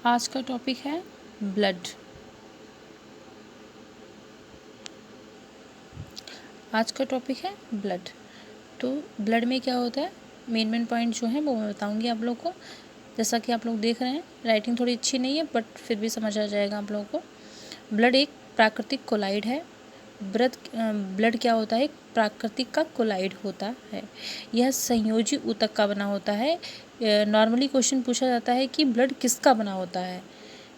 आज का टॉपिक है ब्लड। आज का टॉपिक है ब्लड। तो ब्लड में क्या होता है, मेन पॉइंट जो है वो मैं बताऊंगी आप लोग को। जैसा कि आप लोग देख रहे हैं, राइटिंग थोड़ी अच्छी नहीं है बट फिर भी समझ आ जाएगा आप लोगों को। ब्लड एक प्राकृतिक कोलाइड है। ब्लड क्या होता है, एक प्राकृतिक का कोलाइड होता है। यह संयोजी ऊतक का बना होता है। नॉर्मली क्वेश्चन पूछा जाता है कि ब्लड किसका बना होता है,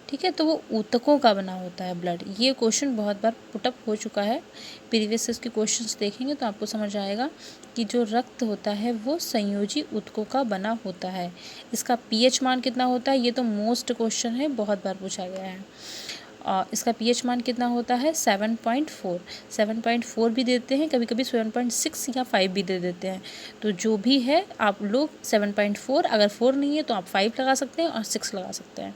ठीक है, तो वो ऊतकों का बना होता है ब्लड। ये क्वेश्चन बहुत बार पुटअप हो चुका है, प्रीवियस इसके क्वेश्चंस देखेंगे तो आपको समझ आएगा कि जो रक्त होता है वो संयोजी ऊतकों का बना होता है। इसका पीएच मान कितना होता है, ये तो मोस्ट क्वेश्चन है, बहुत बार पूछा गया है। इसका पीएच मान कितना होता है 7.4। 7.4 भी देते हैं, कभी कभी 7.6 या 5 भी दे देते हैं। तो जो भी है आप लोग 7.4, अगर 4 नहीं है तो आप 5 लगा सकते हैं और 6 लगा सकते हैं।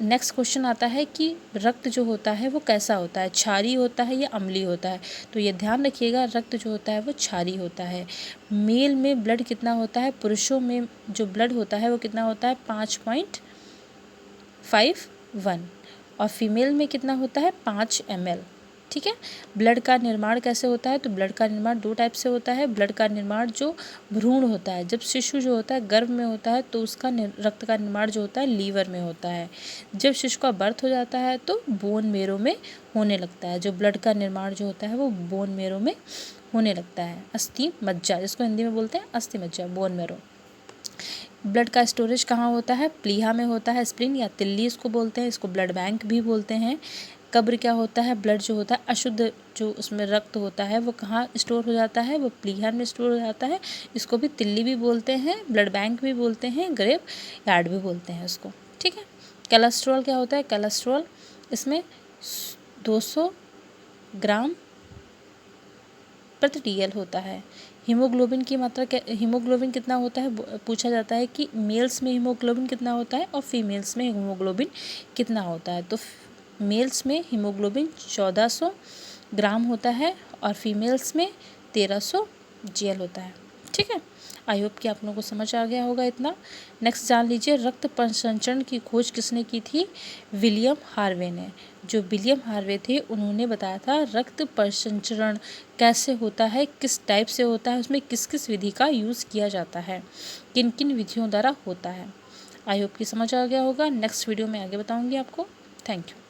नेक्स्ट क्वेश्चन आता है कि रक्त जो होता है वो कैसा होता है, क्षारीय होता है या अम्लीय होता है। तो ये ध्यान रखिएगा, रक्त जो होता है वो क्षारीय होता है। मेल में ब्लड कितना होता है, पुरुषों में जो ब्लड होता है वो कितना होता है 5.51 और फीमेल में कितना होता है 5 ml, ठीक है। ब्लड का निर्माण कैसे होता है, तो ब्लड का निर्माण 2 टाइप से होता है। ब्लड का निर्माण जो भ्रूण होता है, जब शिशु जो होता है गर्भ में होता है तो उसका रक्त का निर्माण जो होता है लीवर में होता है। जब शिशु का बर्थ हो जाता है तो बोन मेरो में होने लगता है। जो ब्लड का निर्माण जो होता है वो बोन मेरो में होने लगता है। अस्थि मज्जा, जिसको हिंदी में बोलते हैं अस्थि मज्जा, बोन मेरो। ब्लड का स्टोरेज कहाँ होता है, प्लीहा में होता है, स्प्लीन या तिल्ली इसको बोलते हैं, इसको ब्लड बैंक भी बोलते हैं। कब्र क्या होता है, ब्लड जो होता है अशुद्ध जो उसमें रक्त होता है वो कहाँ स्टोर हो जाता है, वो प्लीहा में स्टोर हो जाता है। इसको भी तिल्ली भी बोलते हैं, ब्लड बैंक भी बोलते हैं, ग्रेव यार्ड भी बोलते हैं इसको, ठीक है। कोलेस्ट्रॉल क्या होता है, कोलेस्ट्रॉल इसमें 200 ग्राम प्रति टीएल होता है। हीमोग्लोबिन की मात्रा, हीमोग्लोबिन कितना होता है पूछा जाता है कि मेल्स में हीमोग्लोबिन कितना होता है और फीमेल्स में हीमोग्लोबिन कितना होता है। तो मेल्स में हीमोग्लोबिन 1400 ग्राम होता है और फीमेल्स में 1300 जीएल होता है, ठीक है। आई होप कि आप लोगों को समझ आ गया होगा इतना। नेक्स्ट जान लीजिए, रक्त परिसंचरण की खोज किसने की थी, विलियम हार्वे ने। जो विलियम हार्वे थे उन्होंने बताया था रक्त परिसंचरण कैसे होता है, किस टाइप से होता है, उसमें किस किस विधि का यूज़ किया जाता है, किन किन विधियों द्वारा होता है। आई होप कि समझ आ गया होगा। नेक्स्ट वीडियो में आगे बताऊंगी आपको। Thank you.